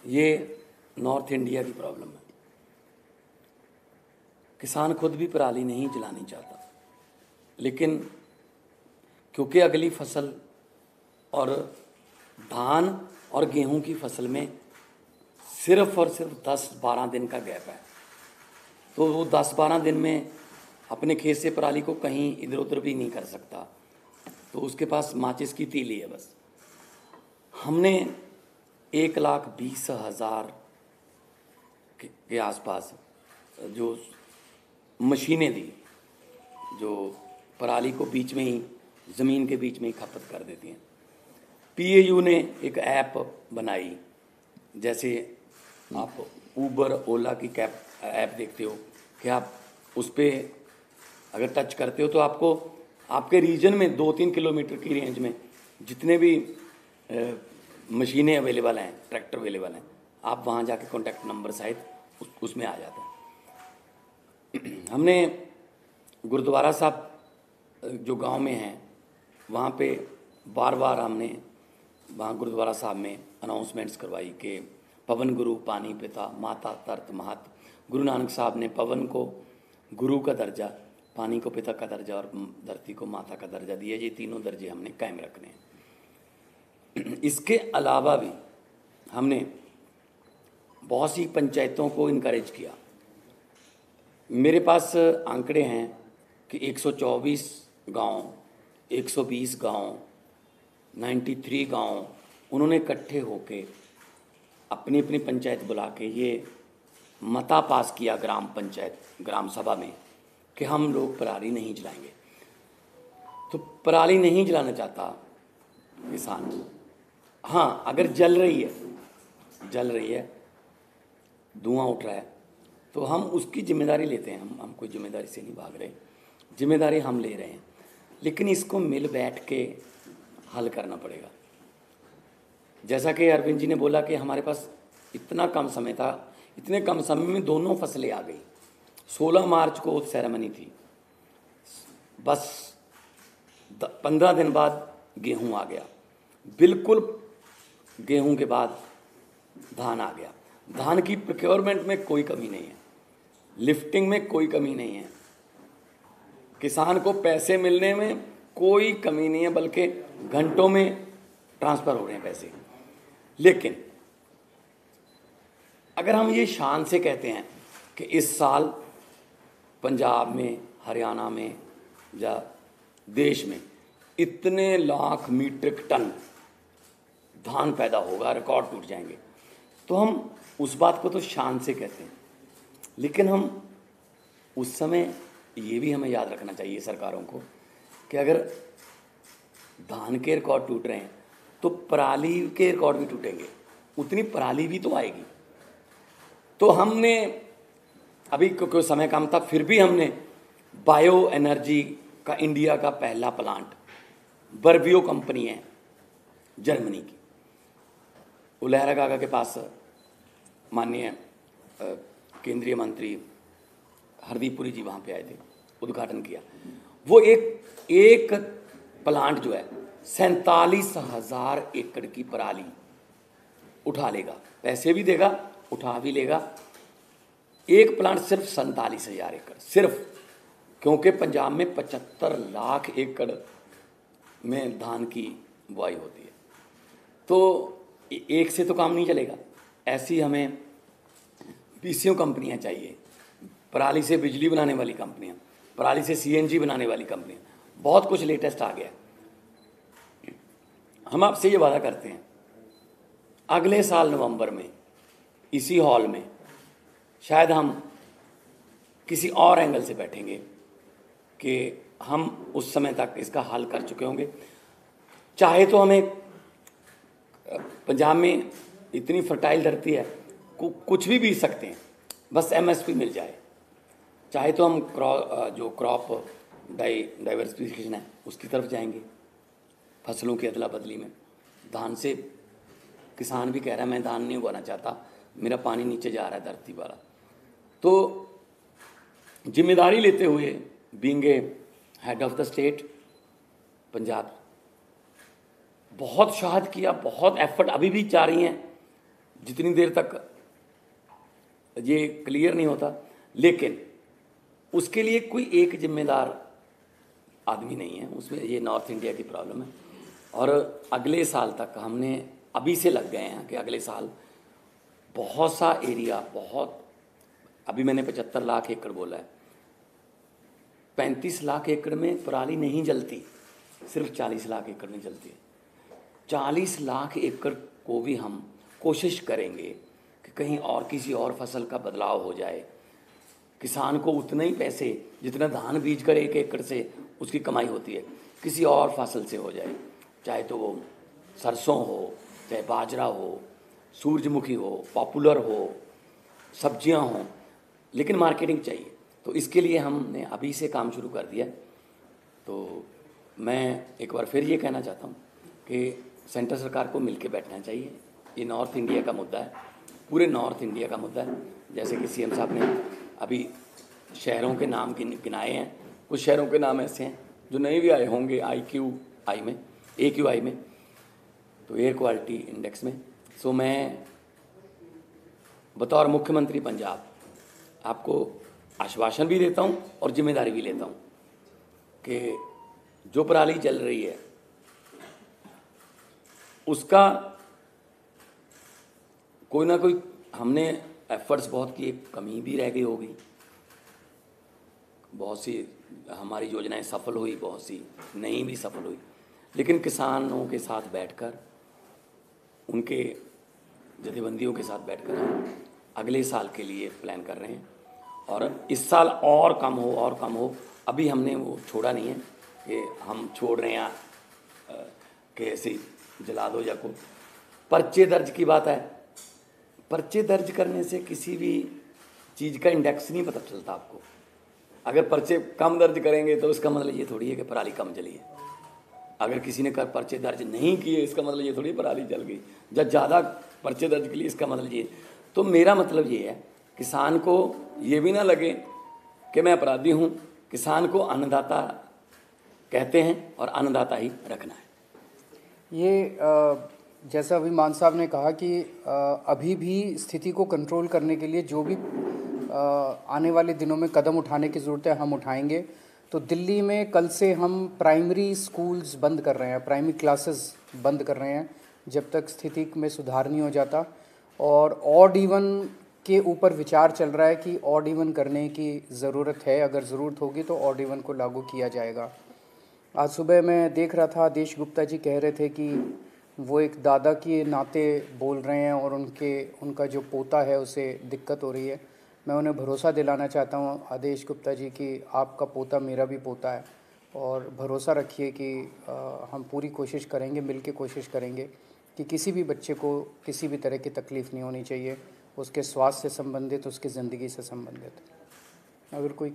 ये north India की problem है। किसान खुद भी पराली नहीं जलानी चाहता, लेकिन क्योंकि अगली फसल और धान और गेहूं की फसल में सिर्फ और सिर्फ 10-12 दिन का गैप है, तो वो 10-12 दिन में अपने खेत से पराली को कहीं इधर उधर भी नहीं कर सकता, तो उसके पास माचिस की तीली है बस। हमने 1,20,000 के आसपास जो मशीनें दी, जो पराली को बीच में ही, ज़मीन के बीच में ही खपत कर देती हैं। पीएयू ने एक ऐप बनाई, जैसे आप ऊबर ओला की कैब ऐप देखते हो कि आप उस पर अगर टच करते हो तो आपको आपके रीजन में 2-3 किलोमीटर की रेंज में जितने भी मशीनें अवेलेबल हैं, ट्रैक्टर अवेलेबल हैं, आप वहाँ जाके कॉन्टैक्ट नंबर सहित उसमें आ जाते हैं। हमने गुरुद्वारा साहब जो गांव में हैं वहाँ पे बार बार हमने वहाँ गुरुद्वारा साहब में अनाउंसमेंट्स करवाई कि पवन गुरु पानी पिता माता तरत महत। गुरु नानक साहब ने पवन को गुरु का दर्जा, पानी को पिता का दर्जा और धरती को माता का दर्जा दिया। ये तीनों दर्जे हमने कायम रखने हैं। इसके अलावा भी हमने बहुत सी पंचायतों को इनकरेज किया। मेरे पास आंकड़े हैं कि 124 गांव, 120 गांव, 93 गांव, उन्होंने इकट्ठे होके अपनी अपनी पंचायत बुला के ये मता पास किया ग्राम पंचायत, ग्राम सभा में, कि हम लोग पराली नहीं जलाएंगे। तो पराली नहीं जलाना चाहता किसान, हाँ अगर जल रही है, धुआं उठ रहा है, तो हम उसकी जिम्मेदारी लेते हैं। हम कोई जिम्मेदारी से नहीं भाग रहे, जिम्मेदारी हम ले रहे हैं, लेकिन इसको मिल बैठ के हल करना पड़ेगा। जैसा कि अरविंद जी ने बोला कि हमारे पास इतना कम समय था, इतने कम समय में दोनों फसलें आ गई। 16 मार्च को सेरेमनी थी, बस 15 दिन बाद गेहूं आ गया, बिल्कुल गेहूं के बाद धान आ गया। धान की प्रोक्योरमेंट में कोई कमी नहीं है, लिफ्टिंग में कोई कमी नहीं है, किसान को पैसे मिलने में कोई कमी नहीं है, बल्कि घंटों में ट्रांसफ़र हो रहे हैं पैसे। लेकिन अगर हम ये शान से कहते हैं कि इस साल पंजाब में, हरियाणा में या देश में इतने लाख मीट्रिक टन धान पैदा होगा, रिकॉर्ड टूट जाएंगे, तो हम उस बात को तो शान से कहते हैं। लेकिन हम उस समय ये भी हमें याद रखना चाहिए सरकारों को कि अगर धान के रिकॉर्ड टूट रहे हैं तो पराली के रिकॉर्ड भी टूटेंगे, उतनी पराली भी तो आएगी। तो हमने अभी क्योंकि समय कम था, फिर भी हमने बायो एनर्जी का इंडिया का पहला प्लांट, बर्बियो कंपनी है जर्मनी की, उलहरा काका के पास माननीय केंद्रीय मंत्री हरदीप पुरी जी वहाँ पे आए थे, उद्घाटन किया। वो एक प्लांट जो है 47,000 एकड़ की पराली उठा लेगा, पैसे भी देगा, उठा भी लेगा। एक प्लांट सिर्फ 47,000 एकड़, सिर्फ क्योंकि पंजाब में 75 लाख एकड़ में धान की बुआई होती है, तो एक से तो काम नहीं चलेगा। ऐसी हमें पीसीओ कंपनियां चाहिए, पराली से बिजली बनाने वाली कंपनियां, पराली से सीएनजी बनाने वाली कंपनियां, बहुत कुछ लेटेस्ट आ गया। हम आपसे ये वादा करते हैं अगले साल नवंबर में इसी हॉल में शायद हम किसी और एंगल से बैठेंगे कि हम उस समय तक इसका हल कर चुके होंगे। चाहे तो हमें, पंजाब में इतनी फर्टाइल धरती है, कुछ भी बीज सकते हैं, बस एमएसपी मिल जाए। चाहे तो हम जो क्रॉप डाइवर्सिफिकेशन है उसकी तरफ जाएंगे, फसलों की अदला बदली में। धान से किसान भी कह रहा है मैं धान नहीं उगाना चाहता, मेरा पानी नीचे जा रहा है धरती वाला। तो जिम्मेदारी लेते हुए, being a head of the state Punjab, बहुत शहाद किया, बहुत एफर्ट अभी भी जा रही हैं, जितनी देर तक ये क्लियर नहीं होता, लेकिन उसके लिए कोई एक जिम्मेदार आदमी नहीं है उसमें, ये नॉर्थ इंडिया की प्रॉब्लम है। और अगले साल तक हमने अभी से लग गए हैं कि अगले साल बहुत सा एरिया, बहुत, अभी मैंने 75 लाख एकड़ बोला है, 35 लाख एकड़ में पराली नहीं जलती, सिर्फ 40 लाख एकड़ में जलती है। 40 लाख एकड़ को भी हम कोशिश करेंगे कि कहीं और किसी और फसल का बदलाव हो जाए, किसान को उतने ही पैसे जितना धान बीज कर 1 एकड़ से उसकी कमाई होती है किसी और फसल से हो जाए, चाहे तो वो सरसों हो, चाहे बाजरा हो, सूरजमुखी हो, पॉपुलर हो, सब्जियां हों, लेकिन मार्केटिंग चाहिए। तो इसके लिए हमने अभी से काम शुरू कर दिया। तो मैं एक बार फिर ये कहना चाहता हूँ कि सेंटर सरकार को मिलकर बैठना चाहिए। ये नॉर्थ इंडिया का मुद्दा है, पूरे नॉर्थ इंडिया का मुद्दा है। जैसे कि सीएम साहब ने अभी शहरों के नाम गिनाए हैं, कुछ शहरों के नाम ऐसे हैं जो नहीं भी आए होंगे AQI में, तो एयर क्वालिटी इंडेक्स में। सो मैं बतौर मुख्यमंत्री पंजाब आपको आश्वासन भी देता हूँ और जिम्मेदारी भी लेता हूँ कि जो पराली जल रही है उसका कोई ना कोई, हमने एफर्ट्स बहुत किए, कमी भी रह गई होगी, बहुत सी हमारी योजनाएं सफल हुई, बहुत सी नहीं भी सफल हुई, लेकिन किसानों के साथ बैठकर, उनके जथेबंदियों के साथ बैठकर हम अगले साल के लिए प्लान कर रहे हैं। और इस साल और कम हो, अभी हमने वो छोड़ा नहीं है कि हम छोड़ रहे हैं कि ऐसे जला दो या को। पर्चे दर्ज की बात है, पर्चे दर्ज करने से किसी भी चीज़ का इंडेक्स नहीं पता चलता आपको। अगर पर्चे कम दर्ज करेंगे तो इसका मतलब ये थोड़ी है कि पराली कम जली है। अगर किसी ने पर्चे दर्ज नहीं किए इसका मतलब ये थोड़ी पराली जल गई। जब ज़्यादा पर्चे दर्ज के लिए इसका मतलब ये। तो मेरा मतलब ये है, किसान को ये भी ना लगे कि मैं अपराधी हूँ। किसान को अन्नदाता कहते हैं और अन्नदाता ही रखना है। ये जैसा अभी मान साहब ने कहा कि अभी भी स्थिति को कंट्रोल करने के लिए जो भी आने वाले दिनों में कदम उठाने की ज़रूरत है हम उठाएंगे। तो दिल्ली में कल से हम प्राइमरी स्कूल्स बंद कर रहे हैं, प्राइमरी क्लासेस बंद कर रहे हैं जब तक स्थिति में सुधार नहीं हो जाता। और ऑड इवन के ऊपर विचार चल रहा है कि ऑड इवन करने की ज़रूरत है, अगर ज़रूरत होगी तो ऑड इवन को लागू किया जाएगा। आज सुबह मैं देख रहा था, आदेश गुप्ता जी कह रहे थे कि वो एक दादा के नाते बोल रहे हैं और उनका जो पोता है उसे दिक्कत हो रही है। मैं उन्हें भरोसा दिलाना चाहता हूँ आदेश गुप्ता जी कि आपका पोता मेरा भी पोता है, और भरोसा रखिए कि हम पूरी कोशिश करेंगे, मिल के कोशिश करेंगे कि किसी भी बच्चे को किसी भी तरह की तकलीफ़ नहीं होनी चाहिए, उसके स्वास्थ्य से संबंधित, उसकी ज़िंदगी से संबंधित। अगर कोई